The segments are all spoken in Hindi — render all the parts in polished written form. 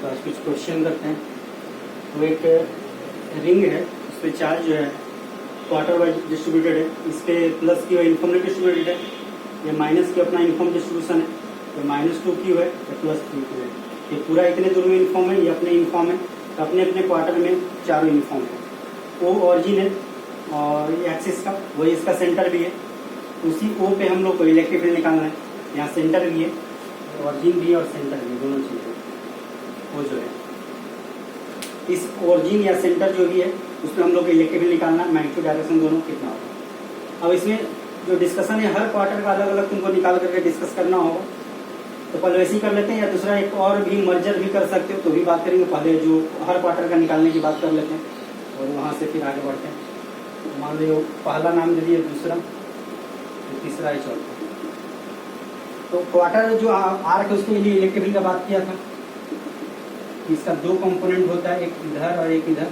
तो आज कुछ क्वेश्चन करते हैं। तो एक रिंग है, उस पर चार्ज जो है क्वार्टर वाइज डिस्ट्रीब्यूटेड है। इस पे प्लस की यूनिफॉर्मली डिस्ट्रीब्यूटेड है, ये माइनस की अपना यूनिफॉर्म डिस्ट्रीब्यूशन है। ये -2 क्यू है, ये +3 क्यू है। ये पूरा इतने दूर में यूनिफॉर्म है, ये अपने यूनिफॉर्म है। तो अपने अपने क्वार्टर में चारों यूनिफॉर्म है। ओ ऑरिजिन है और ये एक्सिस का, वही इसका सेंटर भी है। उसी ओ पे हम लोग को इलेक्ट्रिक फील्ड निकालना है। यहाँ सेंटर भी है, ऑरिजिन भी है और सेंटर भी, दोनों चीजें। वो जो है इस ऑरिजिन या सेंटर जो भी है उसमें हम लोग को इलेक्ट्रिक फील्ड निकालना, मैग्नीट्यूड डायरेक्शन दोनों कितना होगा। अब इसमें जो डिस्कशन है हर क्वार्टर का अलग अलग तुमको निकाल करके डिस्कस करना होगा। तो पहले वैसे ही कर लेते हैं, या दूसरा एक और भी मर्जर भी कर सकते हो तो भी बात करेंगे। पहले जो हर क्वार्टर का निकालने की बात कर लेते हैं और वहाँ से फिर आगे बढ़ते हैं। तो मान लो पहला नाम दे दिए, दूसरा, तीसरा ही, चौथा। तो क्वार्टर जो आर्क है उसके लिए इलेक्ट्रिक फील्ड का बात किया था। इसका 2 कंपोनेंट होता है, एक इधर और एक इधर।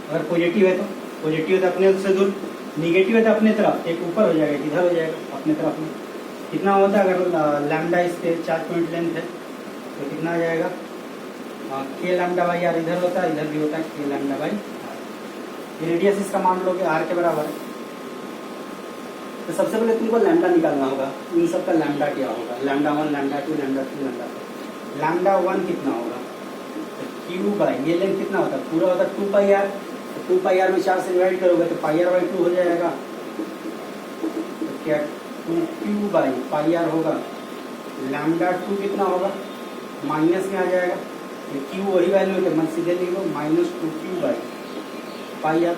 अगर पॉजिटिव है तो पॉजिटिव है तो अपने से दूर, निगेटिव है तो अपने तरफ, एक ऊपर हो जाएगा एक इधर हो जाएगा अपने तरफ में। कितना होता है अगर लैम्डा इस पे चार्ज पॉइंट लेंथ है तो कितना आ जाएगा, k लैम्डा बाई आर इधर होता है, इधर भी होता है k lambda by r. Radius इसका मान लो कि r के बराबर है। तो सबसे पहले तुमको लैम्डा निकालना होगा। इन सब का लैम्डा क्या होगा, lambda 1, lambda 2, lambda 3, lambda 4। Lambda 1 कितना होगा, क्यू बाई ये लेंथ कितना होता है, पूरा होता है 2 पाई आर। तो 2 पाई आर में 4 से डिवाइड करोगे तो पाई आर बाई 2 हो जाएगा। तो क्या 2 क्यू बाई पाई आर होगा। लैम्डा 2 कितना होगा, माइनस में आ जाएगा। ये क्यू वही वैल्यू है, मन सीधे लिख लो, -2 क्यू बाई पाई आर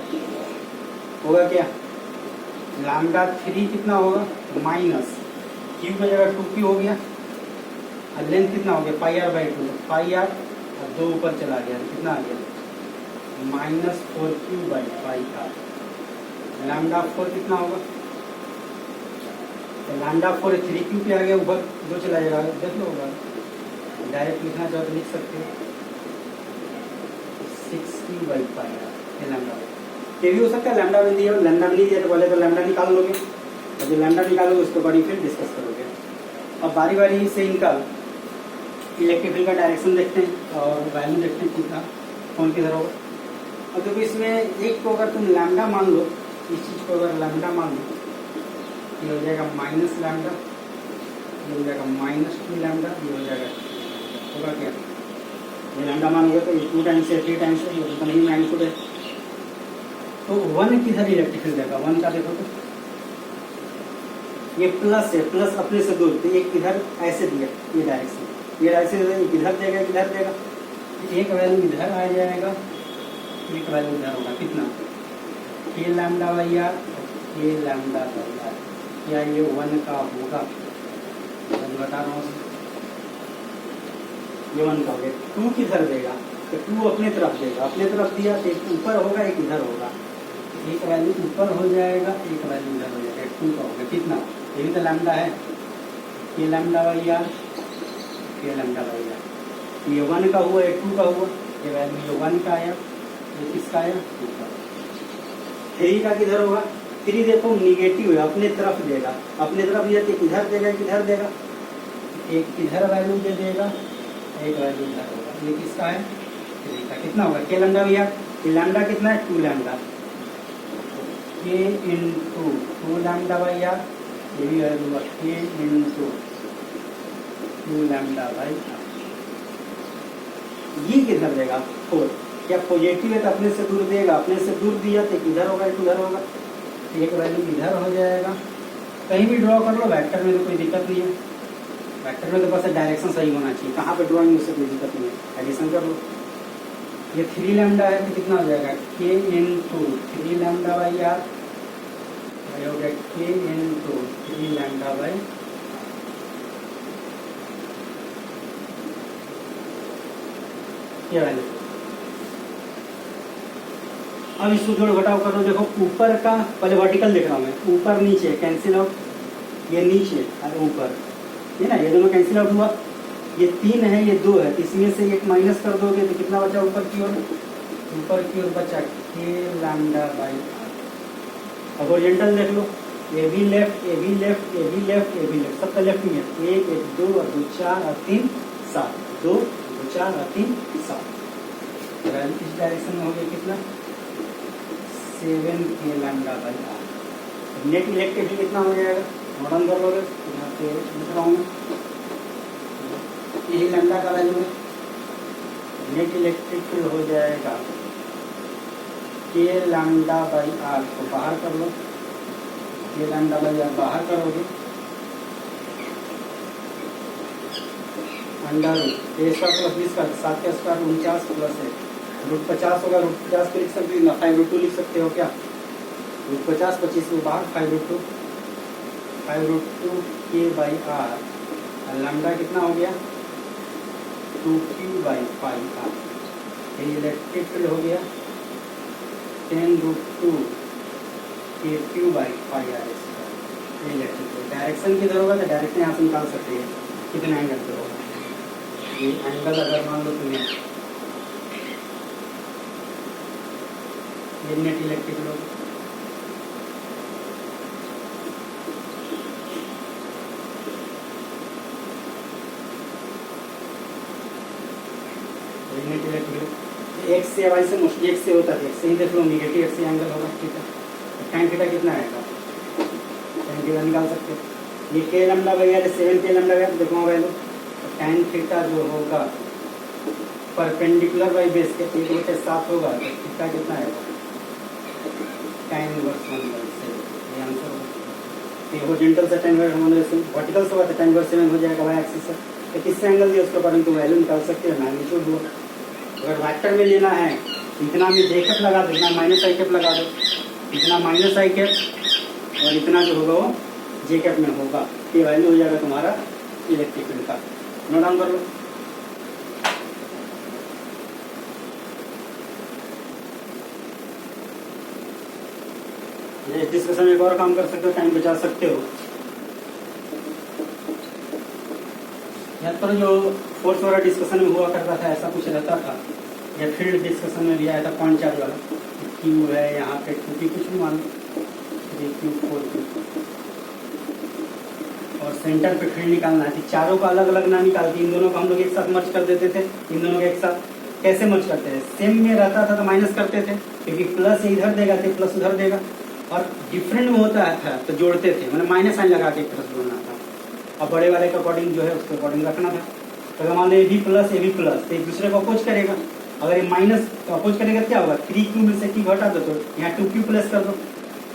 होगा क्या। लैम्डा 3 कितना होगा, माइनस क्यू की जगह 2 क्यू हो गया। और लेंथ कितना हो गया, pi r by 2, pi r और 2 ऊपर चला गया, कितना आ गया, -4 q by pi r. Lambda 4 कितना होगा, तो लैम्डा 4 3 क्यू पे आ गया, ऊपर 2 चला जाएगा, देख लो होगा। डायरेक्ट लिखना चाहो तो लिख सकते हो 6 क्यू बाई पाई आर। ये लैम्डा ये भी हो सकता है, लैम्डा भी दिया, लैम्डा नहीं दिया तो पहले तो लैम्डा निकाल लोगे, और जो लैम्डा निकालोगे उसके बारे फिर डिस्कस करोगे। अब बारी बारी से इनका इलेक्ट्रिक फील्ड का डायरेक्शन देखते हैं और वैल्यू देखते हैं कितना कौन किधर होगा। और देखो इसमें एक को अगर तुम लैम्डा मान लो, इस चीज को अगर लैम्डा मान लो, ये हो जाएगा माइनस लैम्डा, ये हो जाएगा -2 लैम्डा, ये हो जाएगा, होगा क्या, ये लैम्डा मान गया तो ये 2 टाइम्स है 3 टाइम्स है, ये तो नहीं मैग्नीट्यूड है। तो 1 किधर इलेक्ट्रिक फील्ड देगा, 1 का देखो तो ये प्लस है, प्लस अपने से दूर, तो एक इधर ऐसे दिया, ये डायरेक्शन, ये ऐसे इधर देगा, इधर देगा, एक वैल्यू इधर आ जाएगा, एक वैल्यू इधर होगा, कितना, k lambda by r, k lambda by r. क्या ये 1 का होगा, मैं बता रहा हूँ, ये 1 का हो गया। 2 किधर देगा, तो 2 अपने तरफ देगा, अपने तरफ दिया तो एक ऊपर होगा एक इधर होगा, एक वैल्यू ऊपर हो जाएगा एक वैल्यू इधर हो जाएगा, 2 का होगा, कितना, ये भी तो लैम्डा है, k lambda by r, k lambda by r. ये 1 का हुआ, ये 2 का हुआ, ये वैल्यू ये 1 का आया, ये किसका आया, 2 का। 3 का किधर होगा, 3 देखो निगेटिव है, अपने तरफ देगा, अपने तरफ दिया तो इधर देगा एक इधर देगा, एक इधर वैल्यू दे देगा, एक वैल्यू इधर होगा, ये किसका है, 3 का। कितना होगा, k लैम्डा भैया, लैम्डा कितना है, 2 lambda, k into 2 lambda by r, ये भी वैल्यू हुआ k into 2 lambda by r. ये किधर देगा, 4, क्या पॉजिटिव है तो अपने से दूर देगा, अपने से दूर दिया तो इधर होगा एक उधर होगा, एक वैल्यू इधर हो जाएगा। कहीं भी ड्रॉ कर लो, वेक्टर में तो कोई दिक्कत नहीं है, वेक्टर में तो बस डायरेक्शन सही होना चाहिए, कहाँ पे ड्रॉइंग में से कोई दिक्कत नहीं है, एडिशन कर लो। ये 3 लैम्डा है तो कितना हो जाएगा, k into 3 lambda by r, हो गया k इंटू 3 लैम्डा बाई। क्या वैल्यू, अब इसको जोड़ घटाव करो, देखो ऊपर का पहले वर्टिकल देख रहा हूँ मैं, ऊपर नीचे कैंसिल आउट, ये नीचे और ऊपर, ये ना, ये दोनों कैंसिल आउट हुआ, ये 3 है ये 2 है, इसमें से एक माइनस कर दोगे तो कितना बचा ऊपर की ओर, ऊपर की ओर बचा k लैम्डा बाई आर। अब ओरिएंटल देख लो, A B left, A B left, A B left, A B left, सबका लेफ्ट में है, 1 1 2 और 2 4 और 3 7, 2 तो 4 और 3 7। वैल्यू इस डायरेक्शन में हो गया कितना 7 k lambda by r. Net electric field कितना हो जाएगा नोट डाउन कर लोगे, यहाँ पे लिख रहा हूँ मैं, यही लैम्डा का वैल्यू है। नेट इलेक्ट्रिक फील्ड हो जाएगा k लैम्डा बाई आर, तो बाहर कर लो, k लैम्डा बाई आर बाहर करोगे, अंडर रूट ए स्क्वायर प्लस बी स्क्वायर 7 का स्क्वायर 49 प्लस है रूट 50 होगा, रूट 50 पे लिख सकते हो ना, 5√2 लिख सकते हो क्या, रूट 50 25 को बाहर 5√2 k बाई आर, लैम्डा कितना हो गया 2q बाई पाई आर। ये इलेक्ट्रिक फील्ड हो गया 10√2 kq by pi r. Electric field direction किधर होगा, तो डायरेक्शन यहाँ से निकाल सकते हैं कितना एंगल पे होगा। ये एंगल अगर मान लो तुम्हें ये नेट इलेक्ट्रिक फील्ड होगा, नेट इलेक्ट्रिक एक्स से वाई से मोस्टली एक्स से होता है, एक्स से ही देख लो, निगेटिव एक्स से एंगल होगा, ठीक है। tan थीटा कितना आएगा, tan थीटा निकाल सकते हो। ये k lambda by r 7 k lambda by r देखो वैल्यू, tan थीटा जो होगा परपेंडिकुलर बाई बेस के 1/7 होगा, तो थीटा कितना आएगा tan इनवर्स 1/7, ये आंसर होगा। ये हॉरिजॉन्टल से tan इनवर्स 1/7, वर्टिकल से होगा तो tan इनवर्स 7 हो जाएगा वाई एक्सिस से। तो किससे एंगल दिया उसके अकॉर्डिंग तो वैल्यू निकाल सकते हैं, मैग्नीट्यूड हुआ। अगर वेक्टर में लेना है इतना में जे कैप लगा दो, इतना माइनस आई कैप लगा दो, इतना माइनस आई कैप और इतना जो होगा वो जे कैप में होगा, ये वैल्यू हो जाएगा तुम्हारा इलेक्ट्रिक फील्ड का। नोट डाउन कर लो। इस डिस्कशन में एक और काम कर सकते हो, टाइम बचा सकते हो। याद करो जो फोर्स वाला डिस्कशन में हुआ करता था ऐसा कुछ रहता था, या फील्ड डिस्कशन में भी आया था पॉइंट चार्ज वाला, क्यू है यहाँ पे क्योंकि कुछ भी मान लो 3q 4q, और सेंटर पे फील्ड निकालना है। चारों को अलग अलग ना निकाल के इन दोनों को हम लोग एक साथ मर्ज कर देते थे। इन दोनों को एक साथ कैसे मर्ज करते हैं, सेम में रहता था तो माइनस करते थे, क्योंकि प्लस इधर देगा तो प्लस उधर देगा, और डिफरेंट में होता था तो जोड़ते थे, मतलब माइनस साइन लगा के एक तरफ जोड़ना था, और बड़े वाले के अकॉर्डिंग जो है उसके अकॉर्डिंग रखना था। तो अगर मान लो ए भी प्लस तो एक दूसरे को अपोज करेगा, अगर ये माइनस तो अपोज करेगा क्या होगा 3q में से q घटा दो तो यहाँ 2q प्लस कर दो,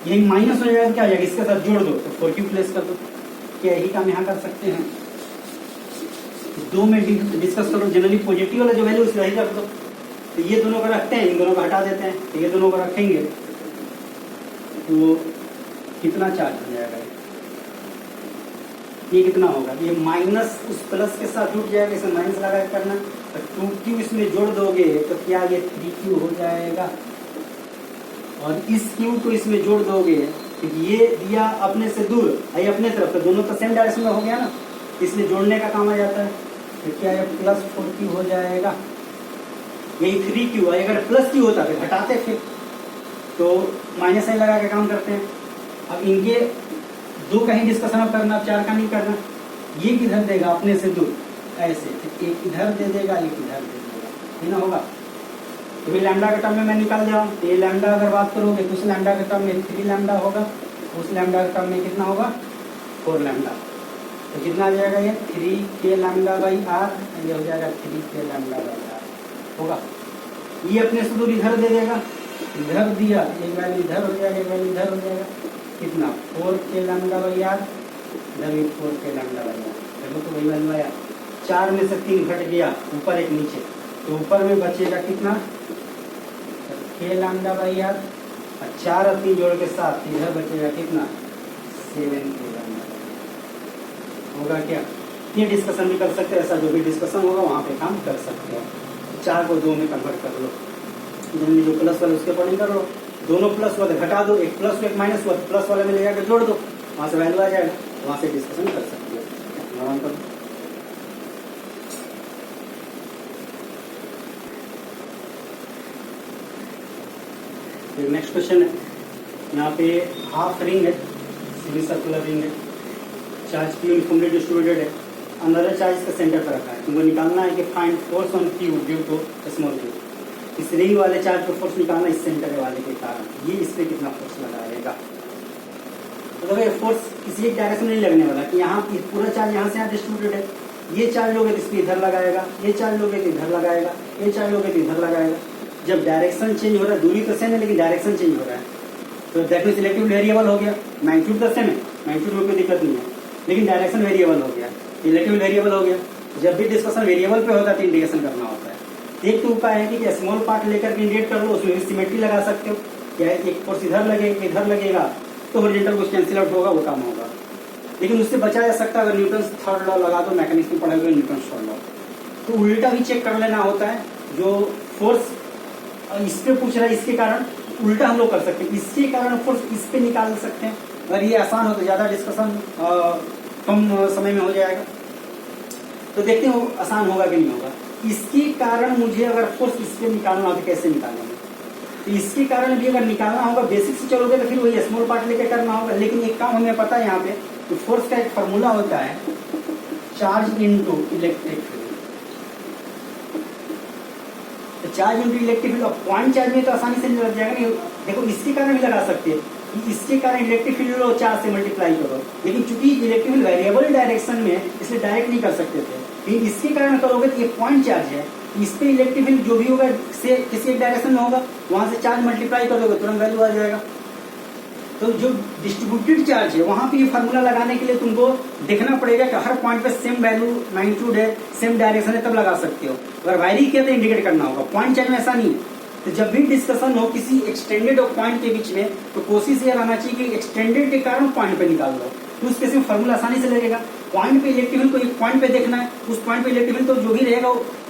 यही माइनस हो जाएगा क्या हो जाएगा इसके साथ जोड़ दो तो 4q प्लस कर दो। क्या यही काम यहाँ कर सकते हैं, दो में डिस्कस करो, जनरली पॉजिटिव वाला जो वैल्यू उसको यही रख दो। तो ये दोनों को रखते हैं, इन दोनों को हटा देते हैं, तो ये दोनों को रखेंगे तो कितना चार्ज हो जाएगा, ये कितना होगा, ये माइनस उस प्लस के साथ जुड़ जाएगा, इसमें माइनस लगा के करना, तो 2q इसमें जोड़ दोगे तो क्या ये 3q हो जाएगा, और इस q को इसमें जोड़ दोगे क्योंकि ये दिया अपने से दूर आई अपने तरफ, तो दोनों तो सेम डायरेक्शन में हो गया ना, इसलिए जोड़ने का काम आ जाता है। तो क्या ये प्लस 4q हो जाएगा, यही 3q है, अगर प्लस q होता फिर हटाते, फिर तो माइनस साइन लगा के काम करते हैं। अब इनके दो का ही डिस्कशन अब करना, अब 4 का नहीं करना। ये किधर देगा अपने से दूर ऐसे, तो एक इधर दे देगा एक इधर दे देगा, ये ना होगा। तो फिर लैम्डा के टर्म में मैं निकाल जाऊँ, तो ये लैम्डा अगर बात करोगे तो उस लैम्डा के टर्म में 3 लैम्डा होगा, उस लैम्डा के टर्म में कितना होगा 4 लैम्डा, तो कितना आ जाएगा ये 3k लैम्डा बाई आर, ये हो जाएगा 3k लैम्डा बाई आर होगा। ये अपने से दूर इधर दे देगा, इधर दिया एक वैल्यू इधर हो जाएगा, एक वैल्यू इधर हो जाएगा, कितना 4k लैम्डा बाई आर, इधर भी 4k लैम्डा बाई आर, देखो तो वही वैल्यू आया। 4 में से 3 घट गया, ऊपर एक नीचे, तो ऊपर में बचेगा कितना k लैम्डा बाई आर, और 4 और 3 जोड़ के साथ इधर बचेगा कितना 7k लैम्डा होगा। क्या ये डिस्कशन भी कर सकते हैं, ऐसा जो भी डिस्कशन होगा वहाँ पे काम कर सकते हो। 4 को 2 में कन्वर्ट कर लो, जनरली जो प्लस वाले उसके अकॉर्डिंग कर लो, दोनों प्लस वाले घटा दो, एक प्लस एक माइनस हुआ, प्लस वाले में ले जाकर जोड़ दो, वहाँ से वैल्यू आ जाएगा, वहाँ से डिस्कशन कर सकते हो। आराम करो। फिर नेक्स्ट क्वेश्चन है, यहाँ पे हाफ रिंग है, सेमी सर्कुलर रिंग है, चार्ज की यूनिफॉर्मली डिस्ट्रीब्यूटेड है, अनदर चार्ज इसका सेंटर पर रखा है, तुमको निकालना है कि find force on q due to small q. इस रिंग वाले चार्ज पर फोर्स निकालना इस सेंटर वाले के कारण, ये इस पे कितना फोर्स लगाएगा। तो देखो फोर्स किसी एक डायरेक्शन में नहीं लगने वाला कि यहाँ पूरा चार्ज यहाँ से यहाँ डिस्ट्रीब्यूटेड है, ये चार्ज लोगे तो इस पे इधर लगाएगा, ये चार्ज लोगे तो इधर लगाएगा, ये चार्ज लोगे तो इधर लगाएगा। जब डायरेक्शन चेंज हो रहा है, दूरी तो सेम है लेकिन डायरेक्शन चेंज हो रहा है, तो दैट मींस इलेक्ट्रिक वेरिएबल हो गया। मैग्नीट्यूड तो सेम है, मैग्नीट्यूड में कोई दिक्कत नहीं है, लेकिन डायरेक्शन वेरिएबल हो गया, इलेक्ट्रिक वेरिएबल हो गया। जब भी डिस्कशन वेरिएबल पे होता है तो इंडिकेशन करना होता है। एक तो उपाय है कि स्मॉल पार्ट लेकर के इंडिकेट कर लो, उसमें भी सिमेट्री लगा सकते हो, क्या एक फोर्स इधर लगेगा इधर लगेगा तो हॉरिजॉन्टल कुछ कैंसिल आउट होगा, वो काम होगा। लेकिन उससे बचा जा सकता है अगर न्यूटन थर्ड लॉ लगा दो, मैकेनिक्स में पढ़ोगे न्यूटन थर्ड लॉ, तो उल्टा भी चेक कर लेना होता है। जो फोर्स इस पे पूछ रहा है इसके कारण उल्टा हम लोग कर सकते हैं, इसके कारण फोर्स इस पे निकाल सकते हैं। अगर ये आसान हो तो ज्यादा डिस्कशन कम समय में हो जाएगा। तो देखते हैं वो आसान होगा कि नहीं होगा। इसके कारण मुझे अगर फोर्स इस पे निकालना हो तो कैसे निकालेंगे, तो इसके कारण भी अगर निकालना होगा बेसिक से चलोगे तो फिर वही स्मॉल पार्ट लेके करना होगा। लेकिन एक काम हमें पता है यहाँ पे, तो फोर्स का एक फॉर्मूला होता है चार्ज इनटू इलेक्ट्रिक फील्ड। तो चार्ज इनटू इलेक्ट्रिक फील्ड, और पॉइंट चार्ज में तो आसानी से लग जाएगा नहीं। देखो इसके कारण भी लगा सकते हैं, इसके कारण इलेक्ट्रिक फील्ड लो 4 से मल्टीप्लाई करो, लेकिन चूंकि इलेक्ट्रिक फील्ड वेरिएबल डायरेक्शन में इसलिए डायरेक्ट नहीं कर सकते थे। लेकिन इसके कारण करोगे तो ये पॉइंट चार्ज है, इस पे इलेक्ट्रिक फील्ड जो भी होगा से किसी एक डायरेक्शन में होगा, वहां से चार्ज मल्टीप्लाई कर दोगे तुरंत वैल्यू आ जाएगा। तो जो डिस्ट्रीब्यूटेड चार्ज है वहां पे ये फार्मूला लगाने के लिए तुमको देखना पड़ेगा कि हर पॉइंट पे सेम वैल्यू मैग्नीट्यूड है, सेम डायरेक्शन है, तब लगा सकते हो। अगर वायरी किया तो इंडिकेट करना होगा, पॉइंट चार्ज में ऐसा नहीं है। तो जब भी डिस्कशन हो किसी एक्सटेंडेड और पॉइंट के बीच में, तो कोशिश ये रहना चाहिए कि एक्सटेंडेड के कारण पॉइंट पे निकाल लो, तो उस केस में फार्मूला आसानी से लगेगा। पॉइंट पे इलेक्ट्रिक फील्ड को एक पॉइंट पे देखना है, उस पॉइंट पे इलेक्ट्रिक फील्ड तो जो भी रहेगा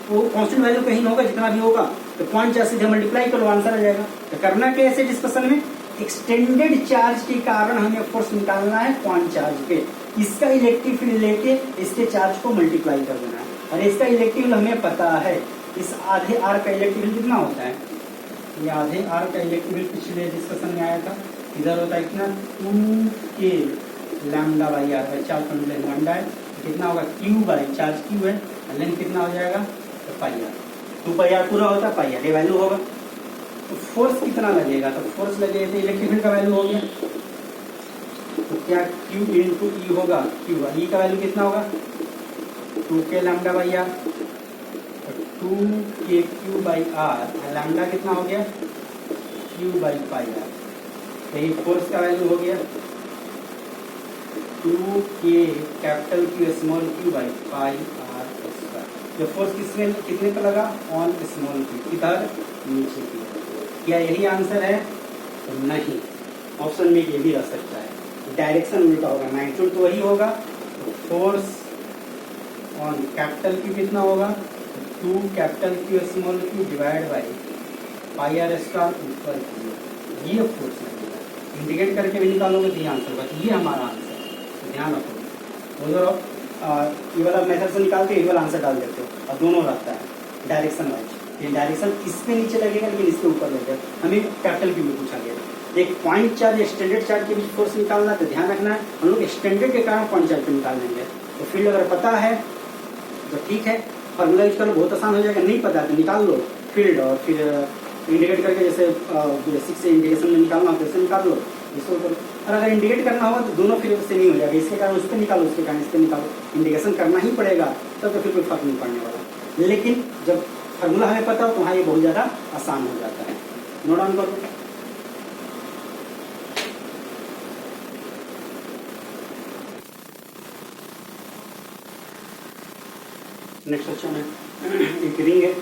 वो कांस्टेंट वैल्यू कहीं होगा, जितना भी होगा, तो पॉइंट चार्ज से मल्टीप्लाई करो आंसर आ जाएगा। तो करना क्या ऐसे डिस्कशन में, एक्सटेंडेड चार्ज के कारण हमें फोर्स निकालना है पॉइंट चार्ज पे, इसका इलेक्ट्रिक फील्ड लेके इसके चार्ज को मल्टीप्लाई कर देना है। और इसका इलेक्ट्रिक फील्ड हमें पता है, इस आधे आर का इलेक्ट्रिक फील्ड कितना होता है, ये आधे आर का इलेक्ट्रिक फील्ड पिछले डिस्कशन में आया था, इधर होता है कितना 2k लैम्डा बाई आर है, चार्ज कंप्लेक्स लैम्डा है, कितना होगा क्यू बाई चार्ज क्यू है, लेंथ कितना हो जाएगा तो पाई आर, 2 पाई आर पूरा होता है, पाई आर ये वैल्यू होगा। तो फोर्स कितना लगेगा, तो फोर्स लगेगा तो इलेक्ट्रिक फील्ड का वैल्यू हो गया, तो क्या Q इंटू ई होगा, Q ई का वैल्यू कितना होगा 2k lambda by r, 2k q by r, lambda कितना हो गया Q बाई पाई आर, तो ये फोर्स का वैल्यू हो गया 2k capital Q small q by pi r square. जो फोर्स कितने पर लगा, ऑन स्मॉल q, किधर नीचे की। क्या यही आंसर है, तो नहीं, ऑप्शन में ये भी रह सकता है, डायरेक्शन उल्टा होगा, मैग्नीट्यूड तो वही होगा। तो फोर्स ऑन कैपिटल Q कितना होगा, 2 capital Q small q divide by pi r square ऊपर Q, ये फोर्स लगेगा। इंडिकेट करके भी निकालोगे तो ये आंसर होगा, तो ये हमारा आंसर है, तो ध्यान रखो। ये वाला मेथड से निकालते ये वाला आंसर डाल देते हो, और दोनों रहता है डायरेक्शन वाइज। ये डायरेक्शन इस पे नीचे लगेगा लेकिन इसके ऊपर लगेगा। हमें कैपिटल Q में पूछा गया, एक पॉइंट चार्ज एक्सटेंडेड चार्ज के बीच फोर्स निकालना, तो ध्यान रखना है हम लोग एक्सटेंडेड के कारण पॉइंट चार्ज पे निकाल लेंगे। तो फील्ड अगर पता है तो ठीक है, फॉर्मूला यूज करो बहुत आसान हो जाएगा, नहीं पता है तो निकाल लो फील्ड, और फिर इंडिकेट करके जैसे बेसिक से इंडिकेशन में निकालना हो कैसे निकाल लो इसको करो। और अगर इंडिकेट करना होगा तो दोनों फिर से नहीं हो जाएगा, इसके कारण उस पर निकालो, उसके कारण इस पर निकालो, इंडिकेशन करना ही पड़ेगा, तब तो फिर कोई फर्क नहीं पड़ने वाला। लेकिन जब फार्मूला हमें पता हो तो वहाँ ये बहुत ज़्यादा आसान हो जाता है। नोट डाउन करो। नेक्स्ट क्वेश्चन है, एक रिंग है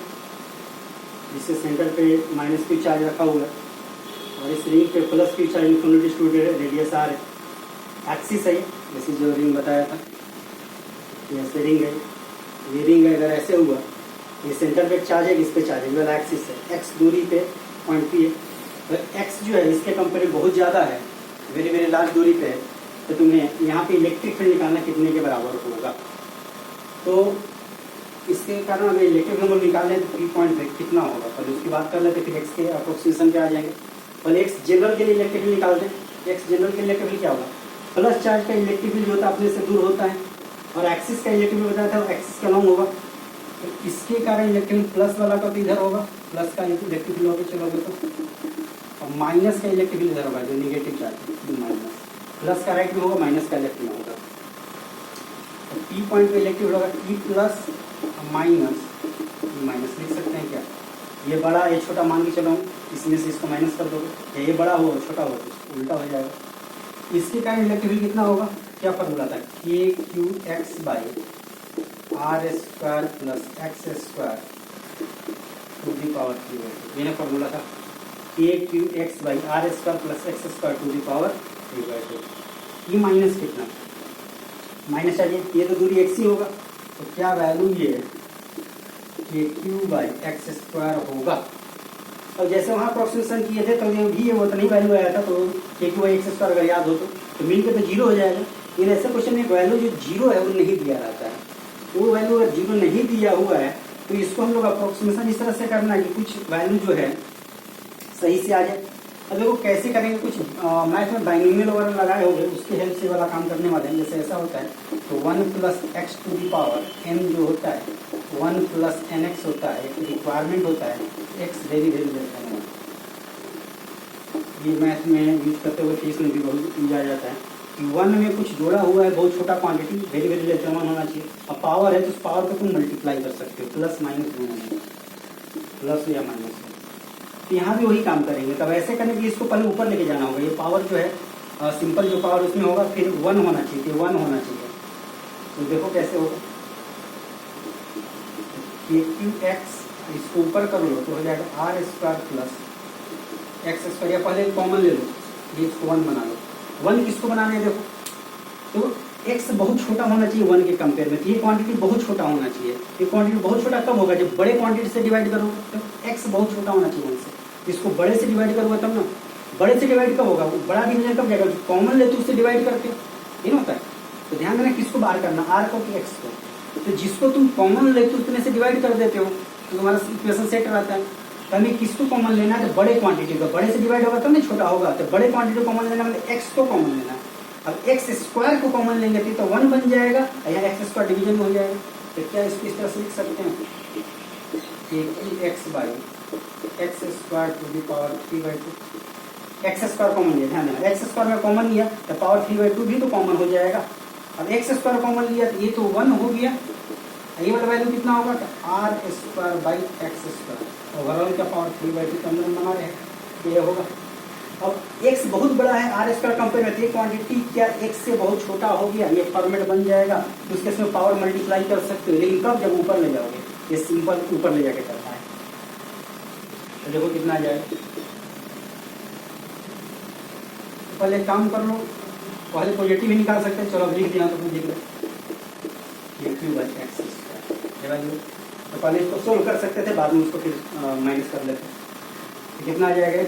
जिससे सेंटर पे -Q चार्ज रखा हुआ है, और इस रिंग पे +Q चार्ज यूनिफॉर्मली डिस्ट्रीब्यूटेड है, रेडियस r है, एक्सिस है, जैसे जो रिंग बताया था, ऐसे रिंग है, ये रिंग है, अगर ऐसे हुआ ये सेंटर पे चार्ज है, इस पे चार्ज है, वाला एक्सिस है, x दूरी पे पॉइंट P है, तो x जो है इसके कंपेयर बहुत ज़्यादा है, वेरी वेरी लार्ज दूरी पे है, तो तुम्हें यहाँ पे इलेक्ट्रिक फील्ड निकालना कितने के बराबर होगा। तो इसके कारण अगर इलेक्ट्रिक फील्ड हम निकाल लें तो P पॉइंट पे कितना होगा, पहले उसकी बात कर लेते, फिर x के अप्रोक्सीमेशन पे आ जाएंगे। पहले x जनरल के लिए इलेक्ट्रिक फील्ड निकाल दें, x जनरल के इलेक्ट्रिक फील्ड क्या होगा, प्लस चार्ज का इलेक्ट्रिक फील्ड जो होता है अपने से दूर होता है, और एक्सिस का इलेक्ट्रिक फील्ड बताया था, एक्सिस का लॉन्ग होगा, तो इसके कारण इलेक्ट्रिक प्लस वाला का तो इधर होगा, प्लस का इलेक्ट्रिक फील्ड होगा, चलोगे तो, और माइनस का इलेक्ट्रिक फील्ड इधर होगा, जो निगेटिव चार्ज है माइनस, प्लस का राइट में होगा, माइनस का लेफ्ट में होगा। तो P पॉइंट पे इलेक्ट्रिक फील्ड होगा P प्लस माइनस, माइनस लिख सकते हैं क्या, ये बड़ा ये छोटा मान के चलो, इसमें से इसको माइनस कर दोगे, ये बड़ा हो छोटा हो तो उल्टा हो जाएगा। इसके कारण इलेक्ट्रिक फील्ड कितना होगा, क्या फॉर्मूला था, k q x by r square plus x square to the power 3/2, ये फॉर्मूला था, k q x by r square plus x square to the power 3/2। ये माइनस कितना, माइनस चाहिए, ये तो दूरी एक्स ही होगा, तो क्या वैल्यू ये के क्यू बाई एक्स स्क्वायर होगा। और जैसे वहाँ अप्रोक्सीमेशन किए थे तो ये भी वो तो नहीं वैल्यू आया था, तो के क्यू बाई एक्स स्क्वायर अगर याद हो तो मिल के तो जीरो हो जाएगा। लेकिन ऐसे क्वेश्चन में वैल्यू जो जीरो है वो नहीं दिया रहता है, वो वैल्यू अगर जीरो नहीं दिया हुआ है तो इसको हम लोग अप्रोक्सीमेशन इस तरह से करना है कि कुछ वैल्यू जो है सही से आ जाए। अब देखो कैसे करेंगे, कुछ मैथ में बाइनोमियल वगैरह लगाए होंगे, उसकी हेल्प से वाला काम करने वाले हैं। जैसे ऐसा होता है तो 1 plus x to the power m जो होता है 1 प्लस एन एक्स होता है, एक रिक्वायरमेंट होता है x वेरी वेरी वेरी, ये मैथ में यूज करते हुए फीस में भी बहुत यूज आ जाता है कि 1 में कुछ जोड़ा हुआ है बहुत छोटा quantity, very very less one होना चाहिए। अब पावर है तो उस पावर को तुम मल्टीप्लाई कर सकते हो, प्लस माइनस दोनों में, प्लस या माइनस। तो यहाँ भी वही काम करेंगे। तब ऐसे करने के लिए इसको पहले ऊपर लेके जाना होगा, ये पावर जो है सिंपल जो पावर उसमें होगा, फिर 1 होना चाहिए, फिर 1 होना चाहिए। तो देखो कैसे होगा, क्यू एक्स इसको ऊपर कर लो तो हो जाएगा r square plus x square, या पहले कॉमन ले लो, ये इसको 1 बना लो। 1 किसको बनाना है, देखो तो x बहुत छोटा होना चाहिए 1 के कंपेयर में, तो ये क्वांटिटी बहुत छोटा होना चाहिए। ये क्वांटिटी बहुत छोटा कब होगा, जब बड़े क्वांटिटी से डिवाइड करोगे तो x बहुत छोटा होना चाहिए 1 से, इसको बड़े से डिवाइड करोगे तब ना, बड़े से डिवाइड कब होगा, बड़ा डिवीजन कब जाएगा, कॉमन लेते उससे डिवाइड करते हो, ये होता है। तो ध्यान देना किसको बाहर करना, r को कि x को, तो जिसको तुम कॉमन लेते हो उसमें से डिवाइड कर देते हो तो तुम्हारा इक्वेशन सेट रहता है। तो हमें किसको कॉमन लेना है, तो बड़े क्वांटिटी को, बड़े से डिवाइड होगा तब नहीं छोटा होगा, तो बड़े क्वांटिटी कॉमन लेना मतलब x को कॉमन लेना है। अब एक्स स्क्वायर को कॉमन लेंगे तो 1 बन जाएगा, यहाँ एक्स स्क्वायर डिवीजन में हो जाएगा। तो क्या इसको इस तरह से लिख सकते हैं कि x by x square to the power 3/2, x square common लिया, ध्यान देना एक्स स्क्वायर में कॉमन लिया तो पावर 3/2 भी तो कॉमन हो जाएगा। अब एक्स स्क्वायर कॉमन लिया तो ये तो 1 हो गया, ये वाला वैल्यू कितना होगा तो r square by x square, overall का पावर 3/2 के अंदर बना रहे, ये होगा। अब x बहुत बड़ा है आर स्क्वायर कंपेयर में, ये क्वांटिटी क्या x से बहुत छोटा हो गया, ये फॉर्मेट बन जाएगा, तो उसके इसमें पावर मल्टीप्लाई कर सकते हो, लेकिन कब, जब ऊपर ले जाओगे, ये सिंपल ऊपर ले जाके करना है। तो देखो कितना आ जाएगा, तो पहले काम कर लो, पहले पॉजिटिव ही निकाल सकते हैं, चलो अब लिख दिया तो लिख लो ये क्यू बाई एक्स स्क्वायर, तो पहले इसको सोल्व कर सकते थे, बाद में उसको फिर माइनस कर लेते, तो कितना आ जाएगा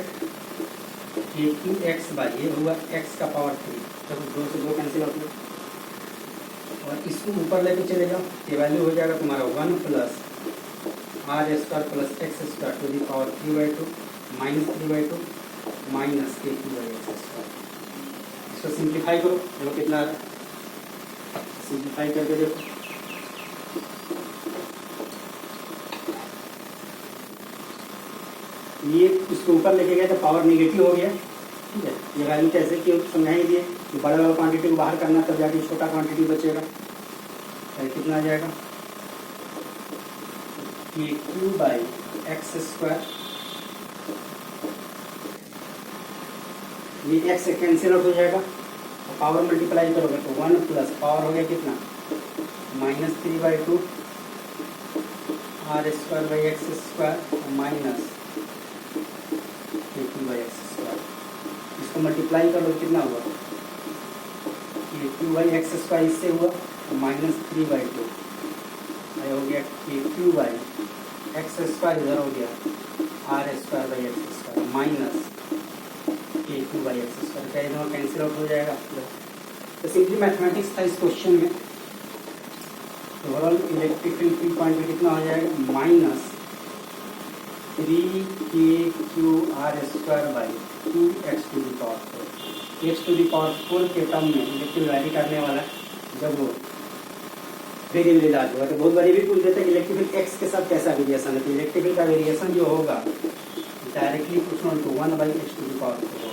ये क्यू एक्स बाई, ये हुआ एक्स का पावर 3, जब 2 से 2 कैंसिल होते और इसको ऊपर लेके चले जाओ, ये वैल्यू हो जाएगा तुम्हारा 1 plus r square plus x square to the power 3/2 minus 3/2 minus k q by x square. इसको सिंप्लीफाई करो, देखो कितना आ रहा है, सिंप्लीफाई करके देखो, ये इसको ऊपर लेके गए तो पावर नेगेटिव हो गया, ठीक है। ये वैल्यू कैसे कि समझा ही दिए कि बड़ा वाला क्वांटिटी को बाहर करना तब जाके छोटा क्वांटिटी बचेगा, कितना आ जाएगा ये क्यू बाई एक्स स्क्वायर, ये एक्स कैंसिल आउट हो जाएगा और पावर मल्टीप्लाई करोगे तो 1 प्लस पावर हो गया कितना minus 3/2 r square by x square minus q by x square, इसको मल्टीप्लाई कर लो कितना हुआ ये क्यू बाई एक्स स्क्वायर, इससे हुआ माइनस 3/2, हो गया ये क्यू बाई एक्स स्क्वायर, इधर हो गया r square by x square minus k q by x square, क्या इधर कैंसिल आउट हो जाएगा। तो सिंपली मैथमेटिक्स था इस क्वेश्चन में। Overall electric field P point पे कितना हो जाएगा minus 3kqr square by 2x to the power 4, x to the power 4 के टर्म में इलेक्ट्रिक वैल्यू करने वाला, जब वो वेरिएबल इलाज होगा। तो बहुत बार ये भी पूछ देते हैं कि इलेक्ट्रिक फील्ड एक्स के साथ कैसा वेरिएशन है। तो इलेक्ट्रिक फील्ड का वेरिएशन जो होगा directly proportional to 1 by x to the power 4।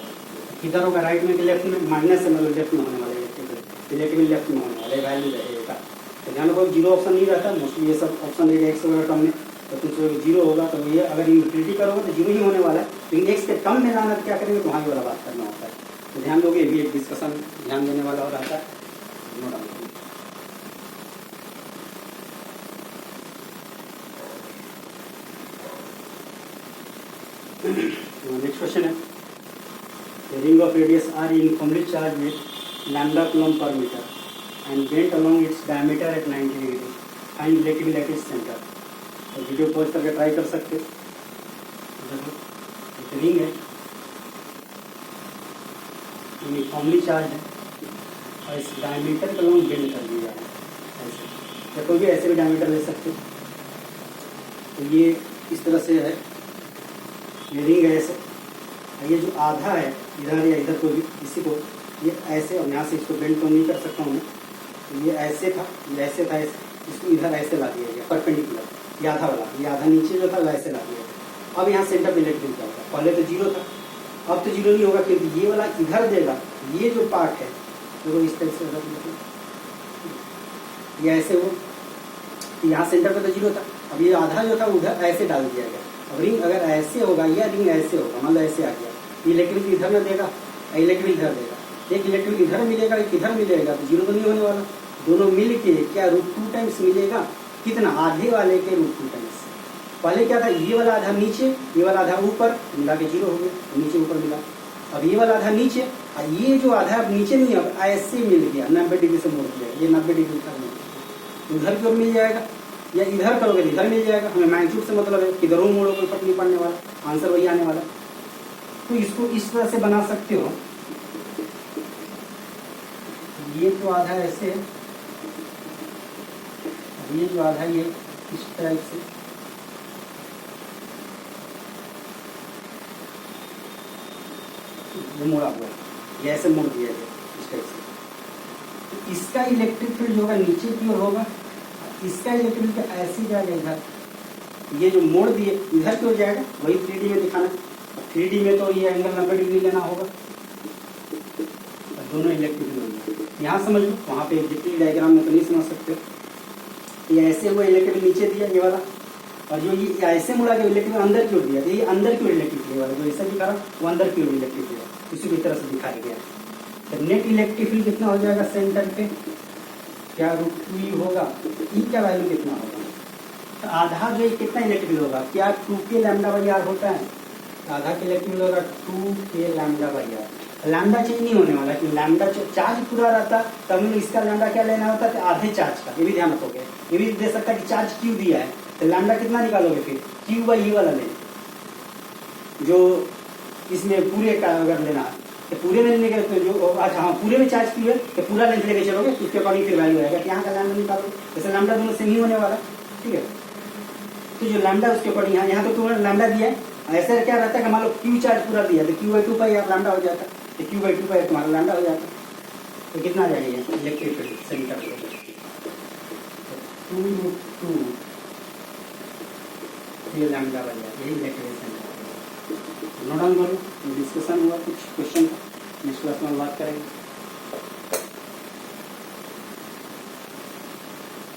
किधर होगा, राइट में कि लेफ्ट में? माइनस से मतलब लेफ्ट में होने वाला इलेक्ट्रिक फील्ड लेफ्ट में होने वाला वैल्यू रहेगा। तो ध्यान रखो जीरो ऑप्शन नहीं रहता मोस्टली, ये सब ऑप्शन रहेगा एक्स वगैरह टर्म में, तो कुछ जीरो होगा। तो ये अगर यूटिलिटी करोगे तो जीरो ही होने वाला है, लेकिन एक्स के टर्म में लाना तो क्या करेंगे, तो वहाँ वाला बात करना होता है। तो ध्यान दोगे, भी एक डिस्कशन ध्यान देने वाला और आता है। नेक्स्ट क्वेश्चन है, ring of radius r uniformly charged with lambda coulomb per metre and bent along its diameter at 90 degree, find electric at its centre. तो वीडियो पॉज करके ट्राई कर सकते हो। देखो रिंग है, यूनिफॉर्मली चार्ज है और इस डायमीटर का लोग बेंड कर दिया है ऐसे, या कोई भी ऐसे भी डायमीटर ले सकते हो। तो ये इस तरह से है, ये रिंग है ऐसे, ये जो आधा है इधर या इधर को भी, इसी को ये ऐसे, और यहाँ से इसको बेंड तो नहीं कर सकता हूँ मैं, तो ये ऐसे था, ये ऐसे था, इसको इधर ऐसे ला दिया गया परपेंडिकुलर, ये आधा वाला, ये आधा नीचे जो था वैसे ला दिया। अब यहाँ सेंटर पे इलेक्ट्रिक क्या होगा, पहले तो जीरो था, अब तो जीरो नहीं होगा क्योंकि ये वाला इधर देगा, ये जो पार्ट है देखो इस तरह से ये ऐसे हो, यहाँ सेंटर पे तो जीरो था, अब ये आधा जो था उधर ऐसे डाल दिया गया। अब रिंग अगर ऐसे होगा या रिंग ऐसे होगा, मतलब ऐसे आ गया, इलेक्ट्रिक इधर में देगा, इलेक्ट्रिक इधर देगा, एक इलेक्ट्रिक इधर मिलेगा एक इधर मिलेगा, तो जीरो तो नहीं होने वाला। दोनों मिल के क्या √2 टाइम्स मिलेगा, कितना, आधे वाले के √2 टाइम्स। पहले क्या था, ये वाला आधा नीचे ये वाला आधा ऊपर, मिला के जीरो हो गया, नीचे ऊपर मिला। अब ये वाला आधा नीचे और ये जो आधा अब नीचे नहीं, अब ऐसे मिल गया, 90 डिग्री से मोड़ दिया, ये 90 डिग्री का उधर की ओर मिल जाएगा, या इधर करोगे तो इधर मिल जाएगा। हमें मैग्नीट्यूड से मतलब है, किधरों मोड़ो कोई फर्क नहीं पड़ने वाला, आंसर वही आने वाला। तो इसको इस तरह से बना सकते हो, ये तो आधा ऐसे है, ये जो आधा ये इस टाइप से, ये मोड़ा हुआ है, ये ऐसे मोड़ दिया गया इस टाइप से। तो इसका इलेक्ट्रिक फील्ड जो होगा नीचे की ओर होगा, इसका इलेक्ट्रिक फील्ड ऐसे जाएगा इधर, ये जो मोड़ दिए इधर की ओर जाएगा, वही 3D में दिखाना। 3D में तो ये एंगल 90 डिग्री लेना होगा, दोनों इलेक्ट्रिक फील्ड यहाँ समझ लो, वहाँ पे एग्जैक्टली डायग्राम में तो नहीं समझ सकते। ये ऐसे हुआ इलेक्ट्रिक नीचे दिया ये वाला, और जो ये ऐसे मुड़ा के इलेक्ट्रिक अंदर की ओर दिया, तो ये अंदर की ओर इलेक्ट्रिक फील्ड वाला जो ऐसा दिखा रहा वो अंदर की ओर इलेक्ट्रिक फील्ड, उसी की तरह से दिखाया गया। तो नेट इलेक्ट्रिक फील्ड कितना हो जाएगा सेंटर पे, क्या √2 होगा, ई का वैल्यू कितना होगा, तो आधा जो कितना इलेक्ट्रिक फील्ड होगा, क्या 2k λ/r होता है, आधा के इलेक्ट्रिक फील्ड होगा 2k λ/r। लैम्डा चेंज नहीं होने वाला, क्योंकि लैम्डा चार्ज पूरा रहता तब इसका लैम्डा क्या लेना होता है, आधे चार्ज का। ये भी ध्यान रखोगे, ये भी दे सकता है कि चार्ज क्यू दिया है, तो लैम्डा कितना निकालोगे फिर, Q/E वाला ले, जो इसमें पूरे का अगर लेना है तो पूरे में लेने के तो जो, अच्छा हाँ पूरे में चार्ज क्यू है तो पूरा लेंथ लेके चलोगे, उसके अकॉर्डिंग फिर वैल्यू आएगा। यहाँ का लैम्डा निकालोगे, जैसे लैम्डा दोनों से नहीं होने वाला, ठीक है। तो जो लैम्डा उसके अकॉर्डिंग यहाँ तो तुम्हारा लैम्डा दिया है, ऐसा क्या रहता है कि मान लो क्यू चार्ज पूरा दिया तो Q/2 पर यार लैम्डा हो जाता है, तो Q/2 पर तुम्हारा लैम्डा हो जाता है। तो कितना जाएगा इलेक्ट्रिक फील्ड सेंटर 2√2 ये लैम्डा बन जाता है, यही इलेक्ट्रिक सेंटर। नोट डाउन करो, डिस्कशन हुआ, कुछ क्वेश्चन नेक्स्ट क्लास में बात करेंगे।